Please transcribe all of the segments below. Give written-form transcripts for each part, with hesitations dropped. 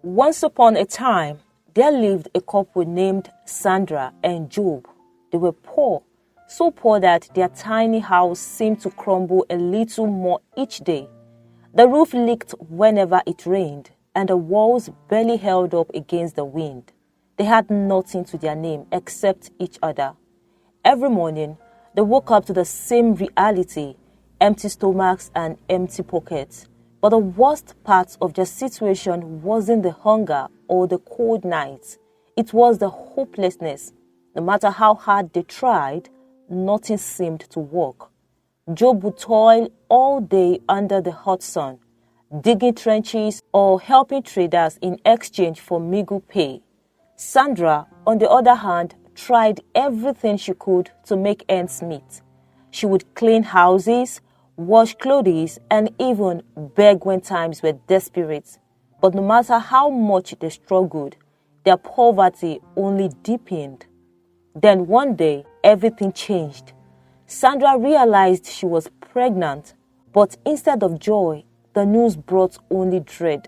Once upon a time, there lived a couple named Sandra and Job. They were poor, so poor that their tiny house seemed to crumble a little more each day. The roof leaked whenever it rained, and the walls barely held up against the wind. They had nothing to their name except each other. Every morning, they woke up to the same reality, empty stomachs and empty pockets. But the worst part of their situation wasn't the hunger or the cold nights. It was the hopelessness. No matter how hard they tried, nothing seemed to work. Job would toil all day under the hot sun, digging trenches or helping traders in exchange for meager pay. Sandra, on the other hand, tried everything she could to make ends meet. She would clean houses, wash clothes, and even beg when times were desperate. But no matter how much they struggled, their poverty only deepened. Then one day, everything changed. Sandra realized she was pregnant, but instead of joy, the news brought only dread.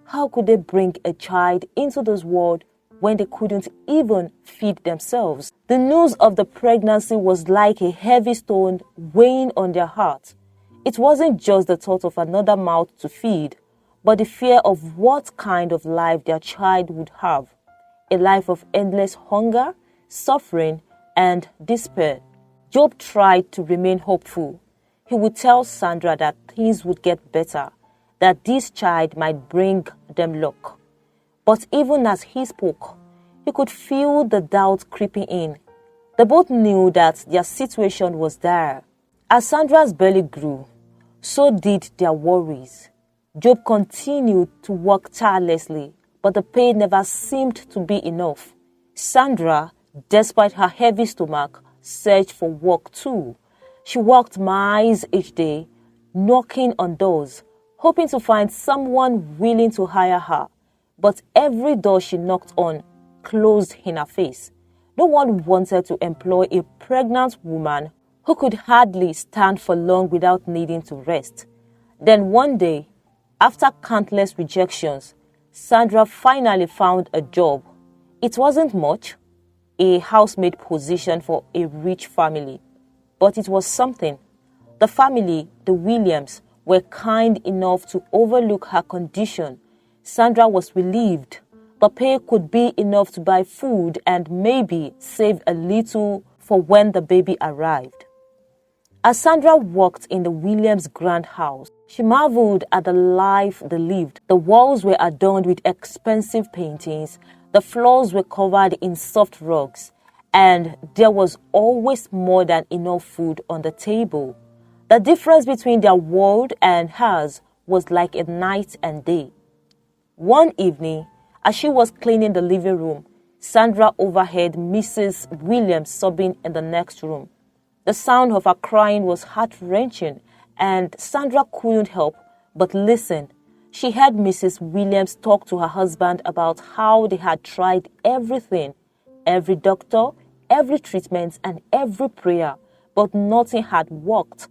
How could they bring a child into this world when they couldn't even feed themselves? The news of the pregnancy was like a heavy stone weighing on their heart. It wasn't just the thought of another mouth to feed, but the fear of what kind of life their child would have. A life of endless hunger, suffering, and despair. Job tried to remain hopeful. He would tell Sandra that things would get better, that this child might bring them luck. But even as he spoke, he could feel the doubt creeping in. They both knew that their situation was dire. As Sandra's belly grew, so did their worries. Job continued to work tirelessly, but the pay never seemed to be enough. Sandra, despite her heavy stomach, searched for work too. She walked miles each day, knocking on doors, hoping to find someone willing to hire her. But every door she knocked on closed in her face. No one wanted to employ a pregnant woman who could hardly stand for long without needing to rest. Then one day, after countless rejections, Sandra finally found a job. It wasn't much, a housemaid position for a rich family, but it was something. The family, the Williams, were kind enough to overlook her condition. Sandra was relieved. The pay could be enough to buy food and maybe save a little for when the baby arrived. As Sandra walked in the Williams' grand house, she marveled at the life they lived. The walls were adorned with expensive paintings, the floors were covered in soft rugs, and there was always more than enough food on the table. The difference between their world and hers was like a night and day. One evening, as she was cleaning the living room, Sandra overheard Mrs. Williams sobbing in the next room. The sound of her crying was heart-wrenching, and Sandra couldn't help but listen. She heard Mrs. Williams talk to her husband about how they had tried everything, every doctor, every treatment, and every prayer, but nothing had worked.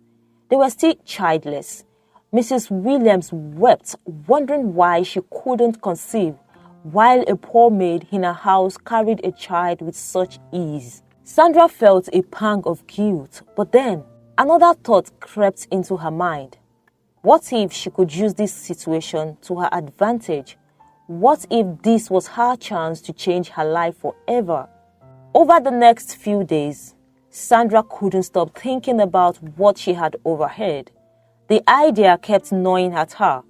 They were still childless. Mrs. Williams wept, wondering why she couldn't conceive, while a poor maid in her house carried a child with such ease. Sandra felt a pang of guilt, but then another thought crept into her mind. What if she could use this situation to her advantage? What if this was her chance to change her life forever? Over the next few days, Sandra couldn't stop thinking about what she had overheard. The idea kept gnawing at her,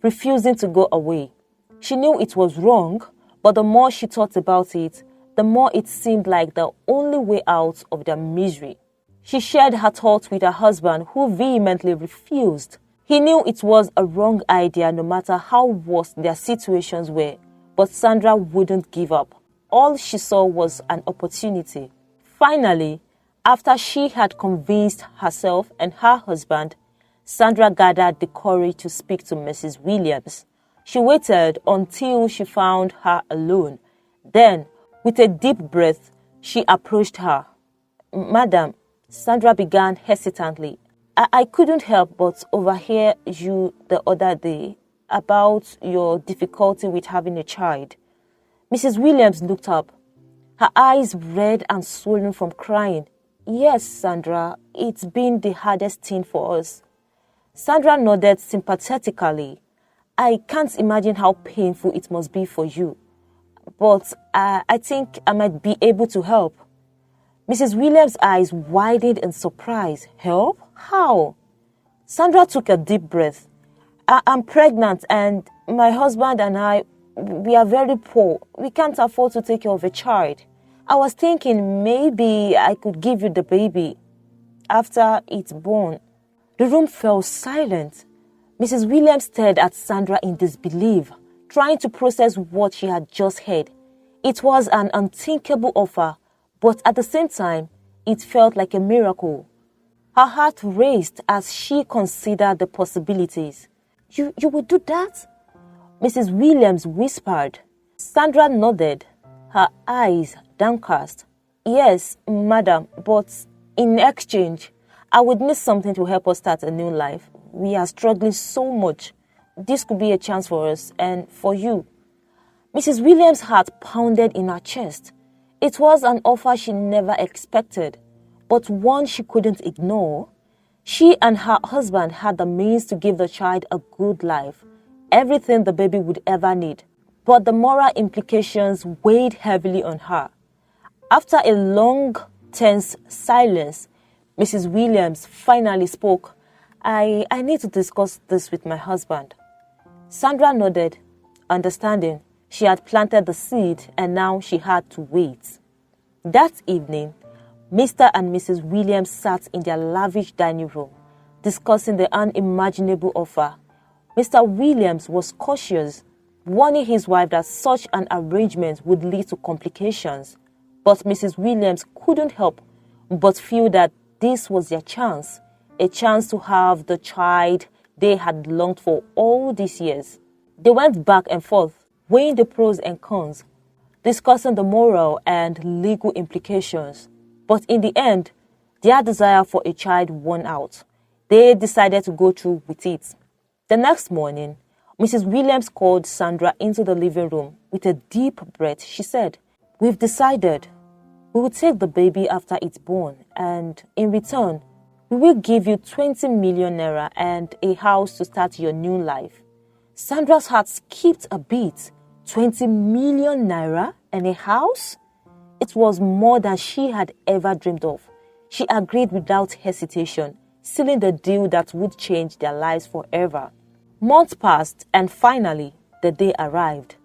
refusing to go away. She knew it was wrong, but the more she thought about it, the more it seemed like the only way out of their misery. She shared her thoughts with her husband, who vehemently refused. He knew it was a wrong idea no matter how worse their situations were, but Sandra wouldn't give up. All she saw was an opportunity. Finally, after she had convinced herself and her husband, Sandra gathered the courage to speak to Mrs. Williams. She waited until she found her alone. Then, with a deep breath, she approached her. "Madam," Sandra began hesitantly, I couldn't help but overhear you the other day. about your difficulty with having a child. Mrs. Williams looked up, her eyes red and swollen from crying. Yes, Sandra, it's been the hardest thing for us. Sandra nodded sympathetically. I can't imagine how painful it must be for you, but I think I might be able to help. Mrs. Williams' eyes widened in surprise. Help? How? Sandra took a deep breath. I'm pregnant and my husband and we are very poor. We can't afford to take care of a child. I was thinking maybe I could give you the baby after it's born. The room fell silent. Mrs. Williams stared at Sandra in disbelief, trying to process what she had just heard. It was an unthinkable offer, but at the same time, it felt like a miracle. Her heart raced as she considered the possibilities. You would do that? Mrs. Williams whispered. Sandra nodded, her eyes downcast. Yes, madam, but in exchange, I would need something to help us start a new life. We are struggling so much. This could be a chance for us and for you. Mrs. Williams' heart pounded in her chest. It was an offer she never expected, but one she couldn't ignore. She and her husband had the means to give the child a good life, everything the baby would ever need. But the moral implications weighed heavily on her. After a long, tense silence, Mrs. Williams finally spoke. I need to discuss this with my husband. Sandra nodded, understanding. She had planted the seed and now she had to wait. That evening, Mr. and Mrs. Williams sat in their lavish dining room, discussing the unimaginable offer. Mr. Williams was cautious, warning his wife that such an arrangement would lead to complications. But Mrs. Williams couldn't help but feel that this was their chance, a chance to have the child they had longed for all these years. They went back and forth, weighing the pros and cons, discussing the moral and legal implications. But in the end, their desire for a child won out. They decided to go through with it. The next morning, Mrs. Williams called Sandra into the living room. With a deep breath, she said, "We've decided. We will take the baby after it's born, and in return, we will give you 20 million naira and a house to start your new life." Sandra's heart skipped a beat. 20 million naira and a house? It was more than she had ever dreamed of. She agreed without hesitation, sealing the deal that would change their lives forever. Months passed and finally, the day arrived.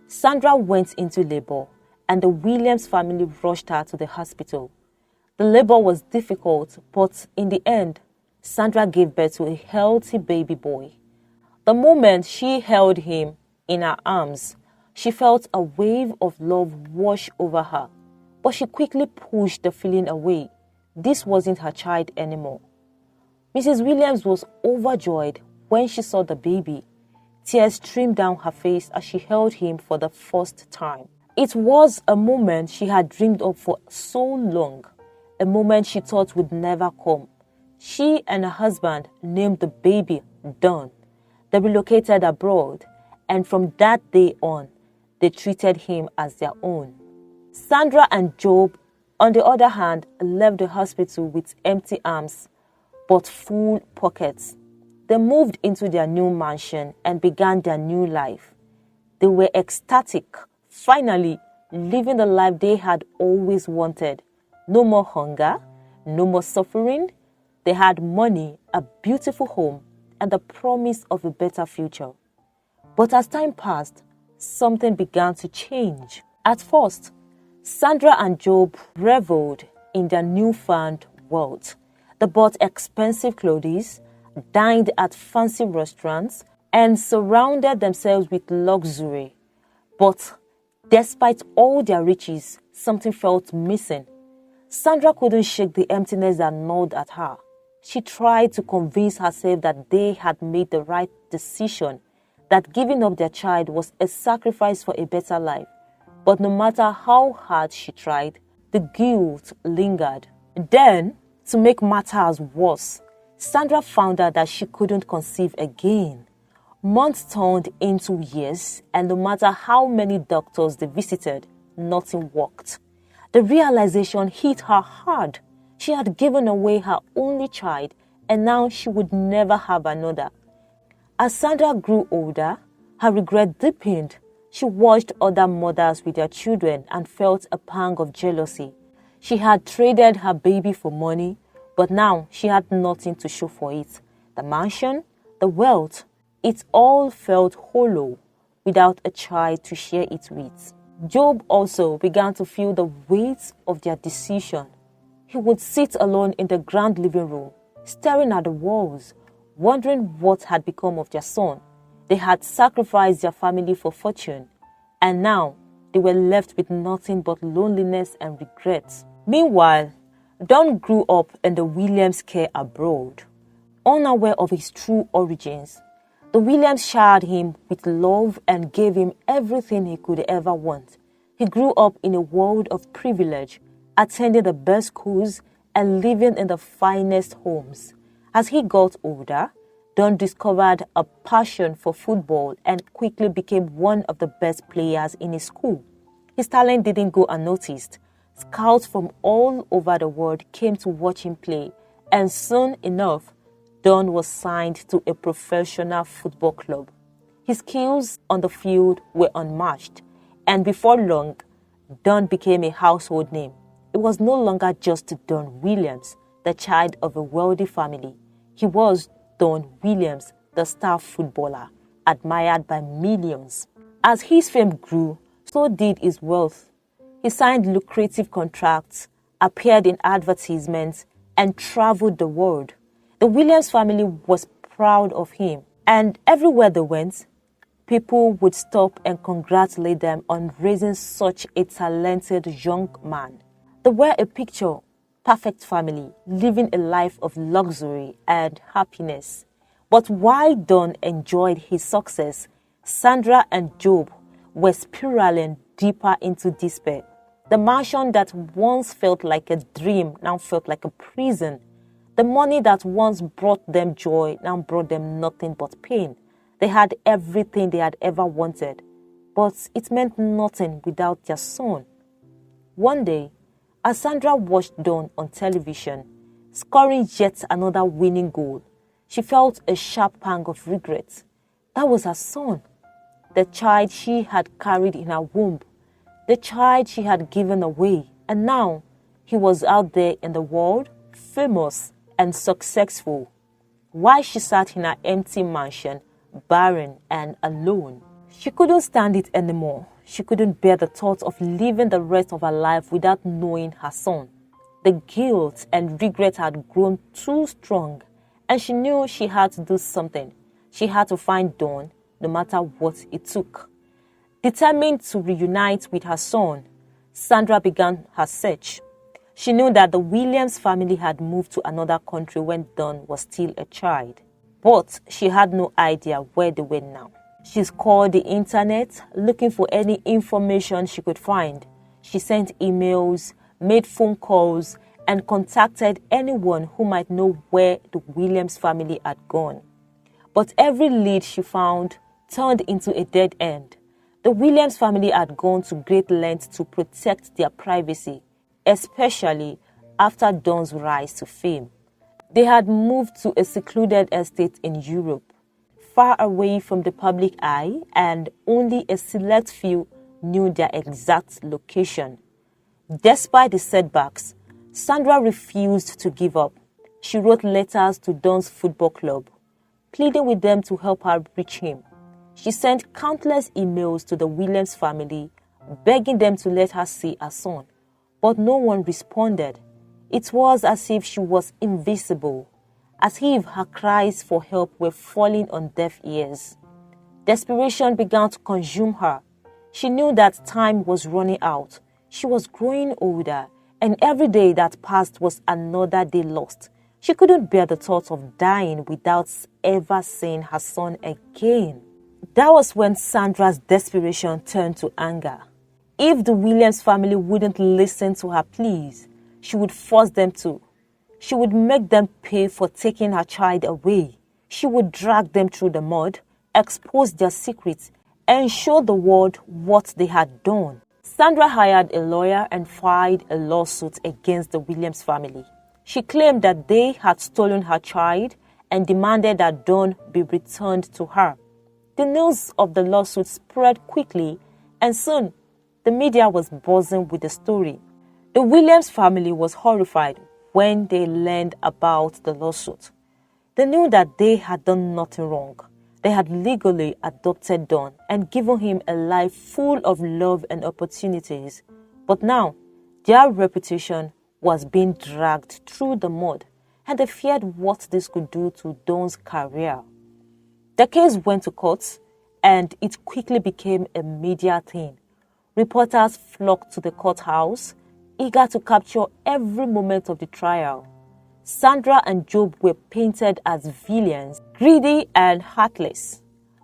Sandra went into labor and the Williams family rushed her to the hospital. The labor was difficult, but in the end, Sandra gave birth to a healthy baby boy. The moment she held him in her arms, she felt a wave of love wash over her, but she quickly pushed the feeling away. This wasn't her child anymore. Mrs. Williams was overjoyed when she saw the baby. Tears streamed down her face as she held him for the first time. It was a moment she had dreamed of for so long, a moment she thought would never come. She and her husband named the baby Dawn. They relocated abroad, and from that day on, they treated him as their own. Sandra and Job, on the other hand, left the hospital with empty arms but full pockets. They moved into their new mansion and began their new life. They were ecstatic, finally living the life they had always wanted. No more hunger, no more suffering. They had money, a beautiful home, and the promise of a better future. But as time passed, something began to change. At first, Sandra and Job reveled in their newfound wealth. They bought expensive clothes, dined at fancy restaurants, and surrounded themselves with luxury. But despite all their riches, something felt missing. Sandra couldn't shake the emptiness that gnawed at her. She tried to convince herself that they had made the right decision, that giving up their child was a sacrifice for a better life. But no matter how hard she tried, the guilt lingered. Then, to make matters worse, Sandra found out that she couldn't conceive again. Months turned into years, and no matter how many doctors they visited, nothing worked. The realization hit her hard. She had given away her only child, and now she would never have another. As Sandra grew older, her regret deepened. She watched other mothers with their children and felt a pang of jealousy. She had traded her baby for money, but now she had nothing to show for it. The mansion, the wealth, it all felt hollow without a child to share it with. Job also began to feel the weight of their decision. He would sit alone in the grand living room, staring at the walls, wondering what had become of their son. They had sacrificed their family for fortune, and now they were left with nothing but loneliness and regret. Meanwhile, Don grew up in the Williams' care abroad. Unaware of his true origins, the Williams showered him with love and gave him everything he could ever want. He grew up in a world of privilege, attending the best schools and living in the finest homes. As he got older, Don discovered a passion for football and quickly became one of the best players in his school. His talent didn't go unnoticed. Scouts from all over the world came to watch him play, and soon enough, Don was signed to a professional football club. His skills on the field were unmatched, and before long, Don became a household name. It was no longer just Don Williams, the child of a wealthy family. He was Don Williams, the star footballer, admired by millions. As his fame grew, so did his wealth. He signed lucrative contracts, appeared in advertisements, and traveled the world. The Williams family was proud of him, and everywhere they went, people would stop and congratulate them on raising such a talented young man. They were a picture perfect family, living a life of luxury and happiness. But while Don enjoyed his success, Sandra and Job were spiraling deeper into despair. The mansion that once felt like a dream now felt like a prison. The money that once brought them joy now brought them nothing but pain. They had everything they had ever wanted, but it meant nothing without their son. One day, as Sandra watched Don on television, scoring yet another winning goal, she felt a sharp pang of regret. That was her son, the child she had carried in her womb, the child she had given away, and now he was out there in the world, famous and successful, while she sat in her empty mansion, barren and alone. She couldn't stand it anymore. She couldn't bear the thought of living the rest of her life without knowing her son. The guilt and regret had grown too strong, and she knew she had to do something. She had to find Don, no matter what it took. Determined to reunite with her son, Sandra began her search. She knew that the Williams family had moved to another country when Don was still a child, but she had no idea where they were now. She scoured the internet, looking for any information she could find. She sent emails, made phone calls, and contacted anyone who might know where the Williams family had gone. But every lead she found turned into a dead end. The Williams family had gone to great lengths to protect their privacy, especially after Don's rise to fame. They had moved to a secluded estate in Europe, far away from the public eye, and only a select few knew their exact location. Despite the setbacks, Sandra refused to give up. She wrote letters to Don's football club, pleading with them to help her reach him. She sent countless emails to the Williams family, begging them to let her see her son, but no one responded. It was as if she was invisible, as if her cries for help were falling on deaf ears. Desperation began to consume her. She knew that time was running out. She was growing older, and every day that passed was another day lost. She couldn't bear the thought of dying without ever seeing her son again. That was when Sandra's desperation turned to anger. If the Williams family wouldn't listen to her pleas, she would force them to. She would make them pay for taking her child away. She would drag them through the mud expose their secrets and show the world what they had done. Sandra hired a lawyer and filed a lawsuit against the Williams family. She claimed that they had stolen her child and demanded that Dawn be returned to her. The news of the lawsuit spread quickly, and soon the media was buzzing with the story. The Williams family was horrified when they learned about the lawsuit. They knew that they had done nothing wrong. They had legally adopted Dawn and given him a life full of love and opportunities. But now, their reputation was being dragged through the mud, and they feared what this could do to Dawn's career. The case went to court, and it quickly became a media thing. Reporters flocked to the courthouse, eager to capture every moment of the trial. Sandra and Job were painted as villains, greedy and heartless,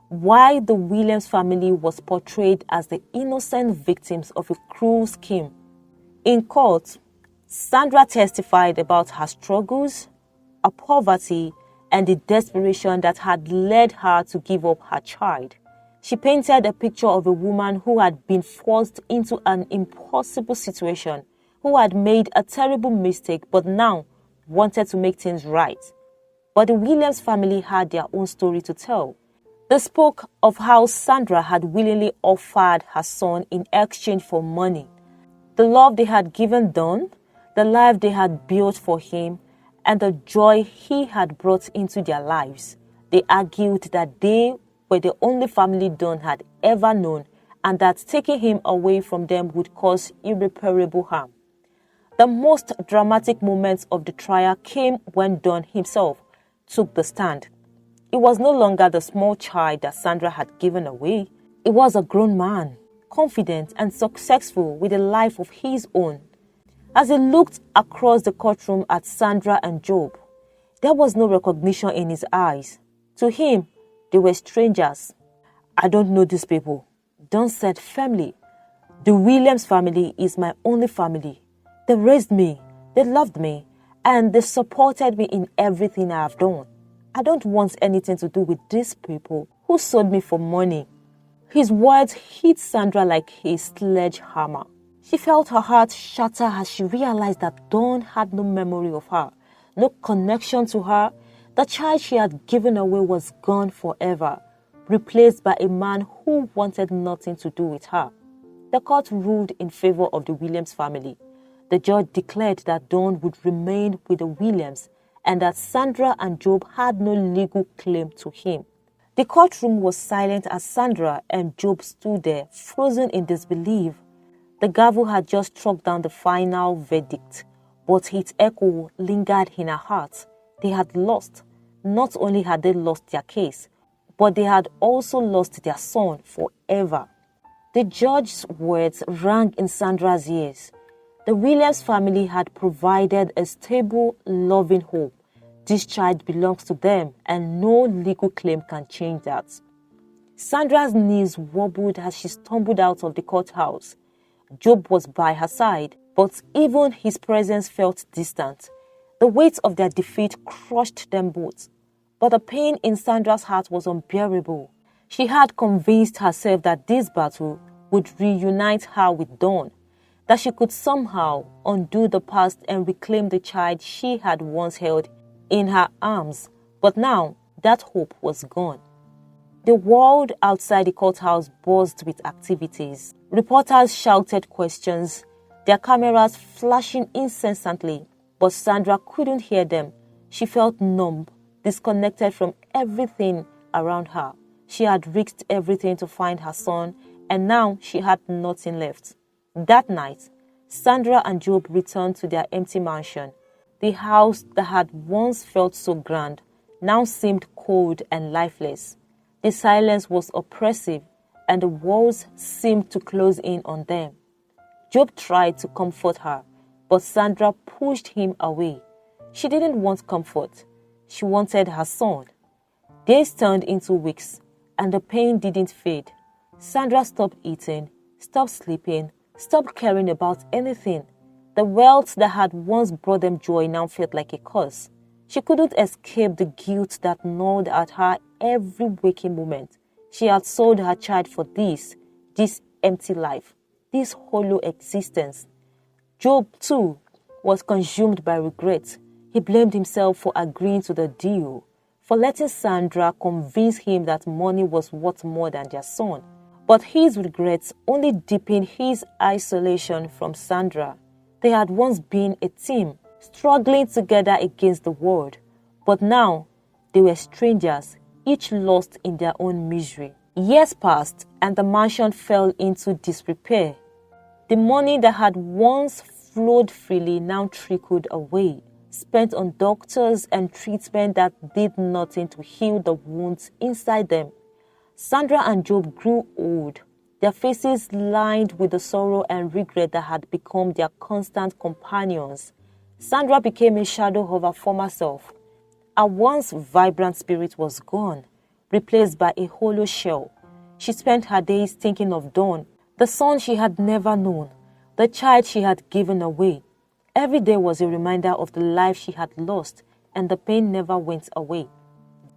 while the Williams family was portrayed as the innocent victims of a cruel scheme. In court, Sandra testified about her struggles, her poverty, and the desperation that had led her to give up her child. She painted a picture of a woman who had been forced into an impossible situation, who had made a terrible mistake but now wanted to make things right. But the Williams family had their own story to tell. They spoke of how Sandra had willingly offered her son in exchange for money, the love they had given Dawn, the life they had built for him, and the joy he had brought into their lives. They argued that they were the only family Dawn had ever known, and that taking him away from them would cause irreparable harm. The most dramatic moments of the trial came when Dawn himself took the stand. It was no longer the small child that Sandra had given away. It was a grown man, confident and successful with a life of his own. As he looked across the courtroom at Sandra and Job, there was no recognition in his eyes. To him, they were strangers. "I don't know these people," Dawn said firmly. "The Williams family is my only family. They raised me, they loved me, and they supported me in everything I have done. I don't want anything to do with these people who sold me for money." His words hit Sandra like a sledgehammer. She felt her heart shatter as she realized that Dawn had no memory of her, no connection to her. The child she had given away was gone forever, replaced by a man who wanted nothing to do with her. The court ruled in favor of the Williams family. The judge declared that Dawn would remain with the Williams and that Sandra and Job had no legal claim to him. The courtroom was silent as Sandra and Job stood there, frozen in disbelief. The gavel had just struck down the final verdict, but its echo lingered in her heart. They had lost. Not only had they lost their case, but they had also lost their son forever. The judge's words rang in Sandra's ears. The Williams family had provided a stable, loving home. This child belongs to them, and no legal claim can change that. Sandra's knees wobbled as she stumbled out of the courthouse. Job was by her side, but even his presence felt distant. The weight of their defeat crushed them both. But the pain in Sandra's heart was unbearable. She had convinced herself that this battle would reunite her with Dawn, that she could somehow undo the past and reclaim the child she had once held in her arms. But now, that hope was gone. The world outside the courthouse buzzed with activities. Reporters shouted questions, their cameras flashing incessantly, but Sandra couldn't hear them. She felt numb, disconnected from everything around her. She had risked everything to find her son, and now she had nothing left. That night, Sandra and Job returned to their empty mansion. The house that had once felt so grand now seemed cold and lifeless. The silence was oppressive, and the walls seemed to close in on them. Job tried to comfort her, but Sandra pushed him away. She didn't want comfort. She wanted her son. Days turned into weeks, and the pain didn't fade. Sandra stopped eating, stopped sleeping, stopped caring about anything. The wealth that had once brought them joy now felt like a curse. She couldn't escape the guilt that gnawed at her every waking moment. She had sold her child for this empty life, this hollow existence. Job, too, was consumed by regret. He blamed himself for agreeing to the deal, for letting Sandra convince him that money was worth more than their son. But his regrets only deepened his isolation from Sandra. They had once been a team, struggling together against the world. But now, they were strangers, each lost in their own misery. Years passed, and the mansion fell into disrepair. The money that had once flowed freely now trickled away, spent on doctors and treatment that did nothing to heal the wounds inside them. Sandra and Job grew old, their faces lined with the sorrow and regret that had become their constant companions. Sandra became a shadow of her former self. Her once vibrant spirit was gone, replaced by a hollow shell. She spent her days thinking of Dawn, the son she had never known, the child she had given away. Every day was a reminder of the life she had lost, and the pain never went away.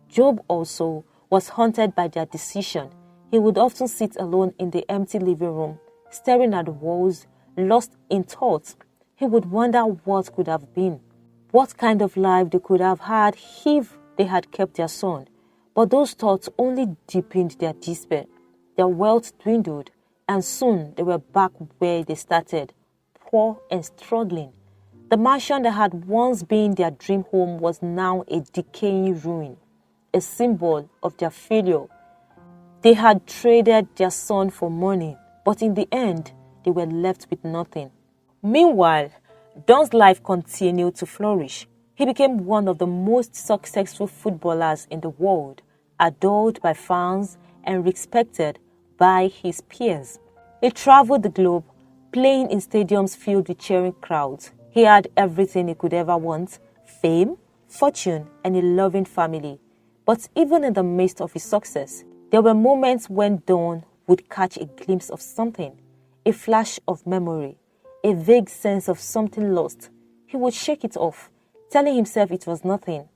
Job also was haunted by their decision. He would often sit alone in the empty living room, staring at the walls, lost in thought. He would wonder what could have been, what kind of life they could have had if they had kept their son. But those thoughts only deepened their despair. Their wealth dwindled, and soon they were back where they started, poor and struggling. The mansion that had once been their dream home was now a decaying ruin, a symbol of their failure. They had traded their son for money, but in the end, they were left with nothing. Meanwhile, Don's life continued to flourish. He became one of the most successful footballers in the world, adored by fans and respected by his peers. He traveled the globe, playing in stadiums filled with cheering crowds. He had everything he could ever want: fame, fortune, and a loving family. But even in the midst of his success, there were moments when Dawn would catch a glimpse of something, a flash of memory, a vague sense of something lost. He would shake it off, telling himself it was nothing.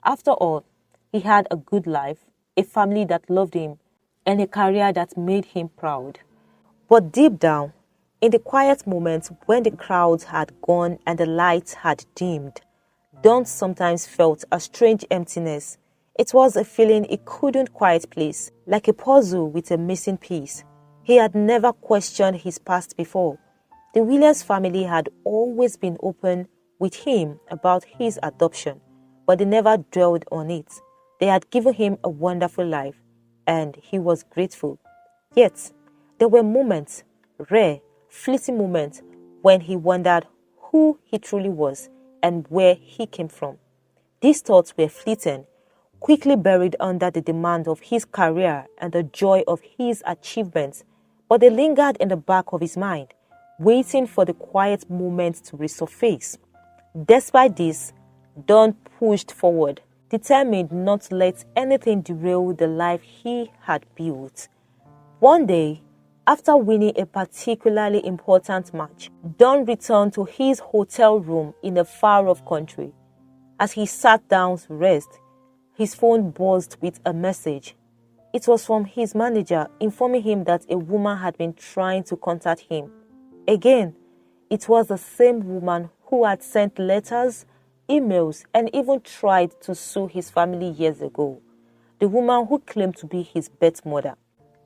After all, he had a good life, a family that loved him, and a career that made him proud. But deep down, in the quiet moments when the crowds had gone and the lights had dimmed, Dawn sometimes felt a strange emptiness. It was a feeling he couldn't quite place, like a puzzle with a missing piece. He had never questioned his past before. The Williams family had always been open with him about his adoption, but they never dwelled on it. They had given him a wonderful life, and he was grateful. Yet, there were moments, rare, fleeting moments, when he wondered who he truly was and where he came from. These thoughts were fleeting, quickly buried under the demand of his career and the joy of his achievements, but they lingered in the back of his mind, waiting for the quiet moment to resurface. Despite this, Don pushed forward, determined not to let anything derail the life he had built. One day, after winning a particularly important match, Don returned to his hotel room in a far-off country. As he sat down to rest, his phone buzzed with a message. It was from his manager informing him that a woman had been trying to contact him. Again, it was the same woman who had sent letters, emails, and even tried to sue his family years ago. The woman who claimed to be his birth mother.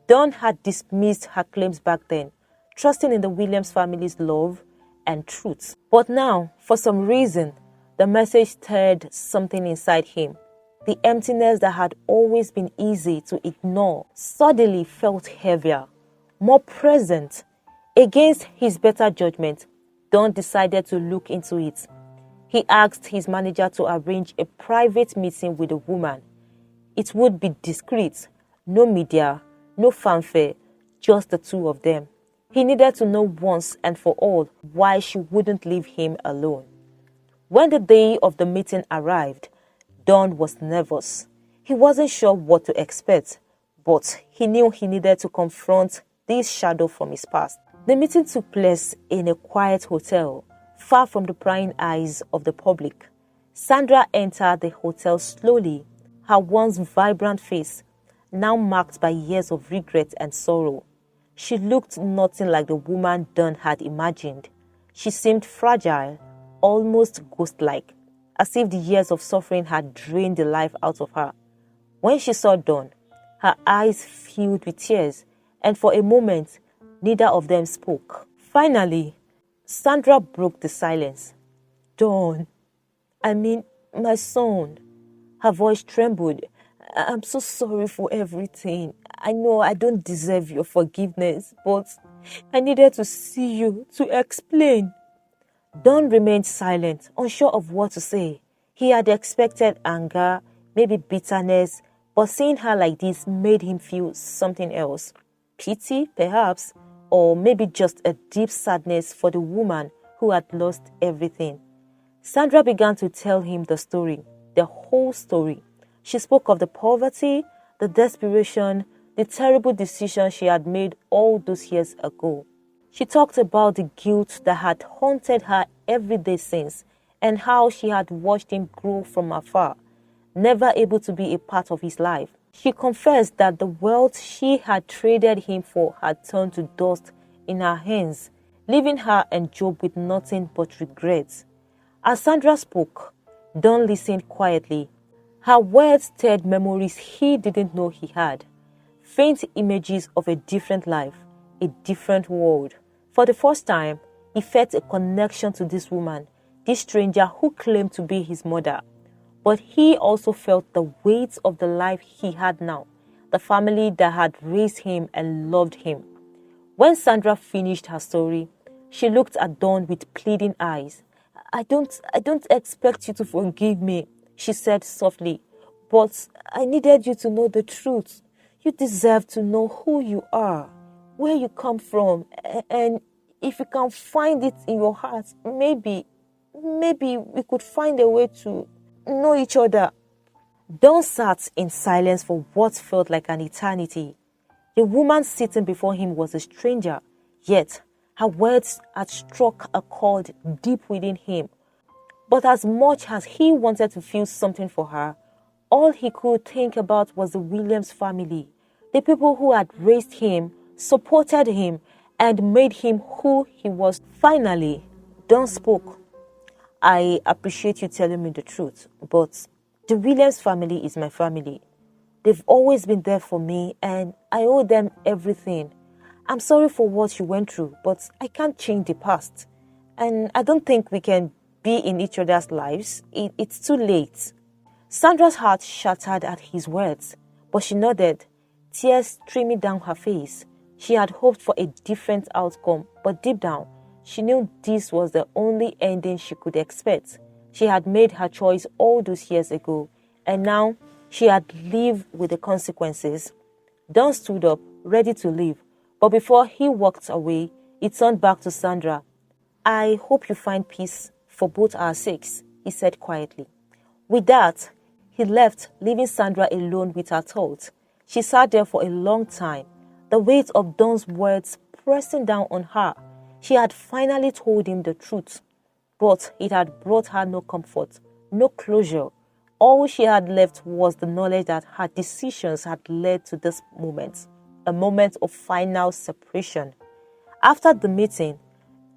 Dawn had dismissed her claims back then, trusting in the Williams family's love and truth. But now, for some reason, the message stirred something inside him. The emptiness that had always been easy to ignore suddenly felt heavier, more present. Against his better judgment, Don decided to look into it. He asked his manager to arrange a private meeting with the woman. It would be discreet, no media, no fanfare, just the two of them. He needed to know once and for all why she wouldn't leave him alone. When the day of the meeting arrived, Don was nervous. He wasn't sure what to expect, but he knew he needed to confront this shadow from his past. The meeting took place in a quiet hotel, far from the prying eyes of the public. Sandra entered the hotel slowly, her once vibrant face now marked by years of regret and sorrow. She looked nothing like the woman Dawn had imagined. She seemed fragile, almost ghost-like, as if the years of suffering had drained the life out of her. When she saw Dawn, her eyes filled with tears, and for a moment, neither of them spoke. Finally, Sandra broke the silence. "Dawn, my son." Her voice trembled. "I'm so sorry for everything. I know I don't deserve your forgiveness, but I needed to see you to explain." Dawn remained silent, unsure of what to say. He had expected anger, maybe bitterness, but seeing her like this made him feel something else. Pity, perhaps, or maybe just a deep sadness for the woman who had lost everything. Sandra began to tell him the story, the whole story. She spoke of the poverty, the desperation, the terrible decision she had made all those years ago. She talked about the guilt that had haunted her every day since, and how she had watched him grow from afar, never able to be a part of his life. She confessed that the wealth she had traded him for had turned to dust in her hands, leaving her and Job with nothing but regrets. As Sandra spoke, Dawn listened quietly. Her words stirred memories he didn't know he had. Faint images of a different life, a different world. For the first time, he felt a connection to this woman, this stranger who claimed to be his mother. But he also felt the weight of the life he had now, the family that had raised him and loved him. When Sandra finished her story, she looked at Dawn with pleading eyes. I don't expect you to forgive me," she said softly, "but I needed you to know the truth. You deserve to know who you are, where you come from, and if you can find it in your heart, maybe we could find a way to know each other." Dawn sat in silence for what felt like an eternity. The woman sitting before him was a stranger, yet her words had struck a chord deep within him. But as much as he wanted to feel something for her, all he could think about was the Williams family, the people who had raised him, supported him, and made him who he was. Finally, Dawn spoke. "I appreciate you telling me the truth, but the Williams family is my family. They've always been there for me, and I owe them everything. I'm sorry for what you went through, but I can't change the past. And I don't think we can be in each other's lives. It's too late." Sandra's heart shattered at his words, but she nodded, tears streaming down her face. She had hoped for a different outcome, but deep down, she knew this was the only ending she could expect. She had made her choice all those years ago, and now she had lived with the consequences. Dawn stood up, ready to leave, but before he walked away, he turned back to Sandra. "I hope you find peace for both our sakes," he said quietly. With that, he left, leaving Sandra alone with her thoughts. She sat there for a long time, the weight of Dawn's words pressing down on her. She had finally told him the truth, but it had brought her no comfort, no closure. All she had left was the knowledge that her decisions had led to this moment, a moment of final separation. After the meeting,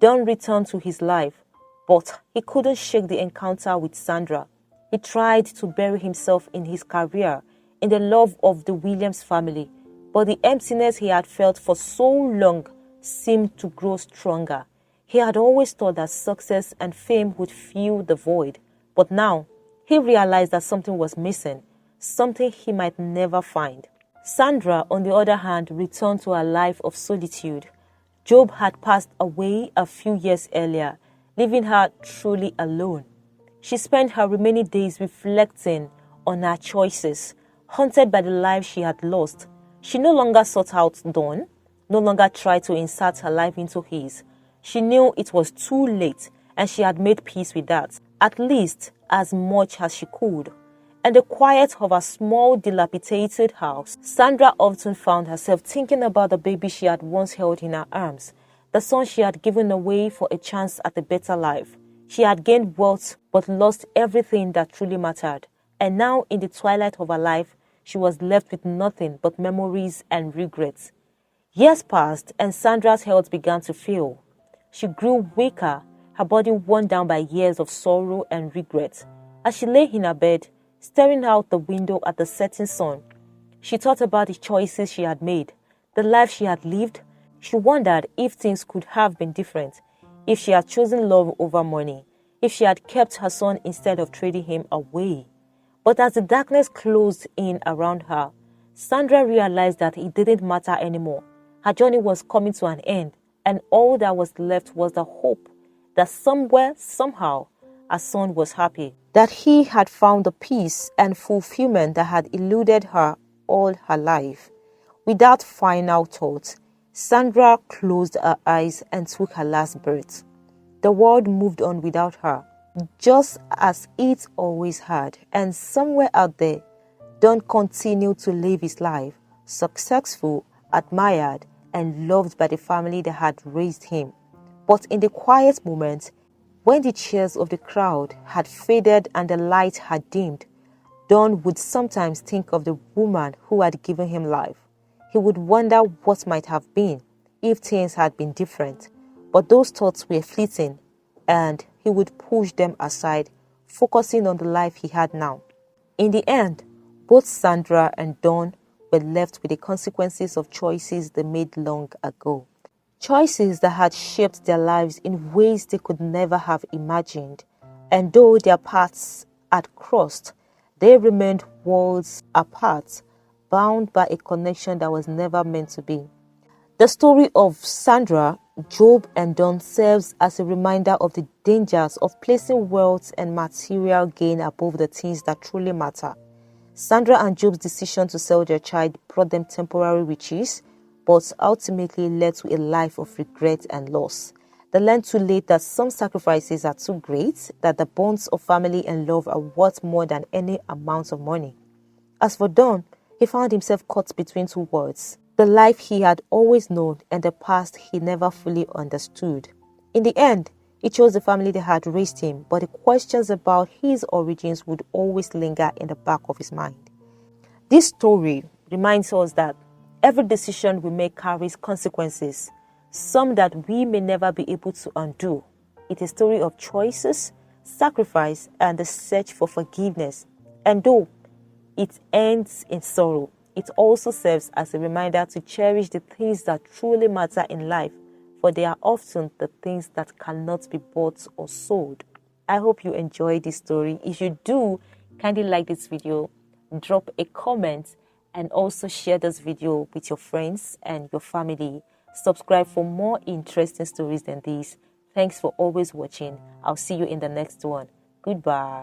Dawn returned to his life, but he couldn't shake the encounter with Sandra. He tried to bury himself in his career, in the love of the Williams family, but the emptiness he had felt for so long seemed to grow stronger. He had always thought that success and fame would fill the void, but now he realized that something was missing, something he might never find. Sandra, on the other hand, returned to her life of solitude. Job had passed away a few years earlier, leaving her truly alone. She spent her remaining days reflecting on her choices, haunted by the life she had lost. She no longer sought out Dawn, no longer tried to insert her life into his. She knew it was too late, and she had made peace with that, at least as much as she could. In the quiet of her small, dilapidated house, Sandra often found herself thinking about the baby she had once held in her arms, the son she had given away for a chance at a better life. She had gained wealth but lost everything that truly mattered, and now in the twilight of her life, she was left with nothing but memories and regrets. Years passed and Sandra's health began to fail. She grew weaker, her body worn down by years of sorrow and regret. As she lay in her bed, staring out the window at the setting sun, she thought about the choices she had made, the life she had lived. She wondered if things could have been different, if she had chosen love over money, if she had kept her son instead of trading him away. But as the darkness closed in around her, Sandra realized that it didn't matter anymore. Her journey was coming to an end, and all that was left was the hope that somewhere, somehow, her son was happy, that he had found the peace and fulfillment that had eluded her all her life. Without final thought, Sandra closed her eyes and took her last breath. The world moved on without her, just as it always had, and somewhere out there, Don continued to live his life, successful, admired, and loved by the family that had raised him. But in the quiet moments, when the cheers of the crowd had faded and the light had dimmed, Don would sometimes think of the woman who had given him life. He would wonder what might have been if things had been different. But those thoughts were fleeting, and he would push them aside, focusing on the life he had now. In the end, both Sandra and Don were left with the consequences of choices they made long ago. Choices that had shaped their lives in ways they could never have imagined. And though their paths had crossed, they remained worlds apart, bound by a connection that was never meant to be. The story of Sandra, Job, and Don serves as a reminder of the dangers of placing wealth and material gain above the things that truly matter. Sandra and Job's decision to sell their child brought them temporary riches, but ultimately led to a life of regret and loss. They learned too late that some sacrifices are too great, that the bonds of family and love are worth more than any amount of money. As for Don, he found himself caught between two worlds, the life he had always known and the past he never fully understood. In the end, he chose the family that had raised him, but the questions about his origins would always linger in the back of his mind. This story reminds us that every decision we make carries consequences, some that we may never be able to undo. It's a story of choices, sacrifice, and the search for forgiveness. And though it ends in sorrow, it also serves as a reminder to cherish the things that truly matter in life, for they are often the things that cannot be bought or sold. I hope you enjoyed this story. If you do, kindly like this video, drop a comment, and also share this video with your friends and your family. Subscribe for more interesting stories than these. Thanks for always watching. I'll see you in the next one. Goodbye.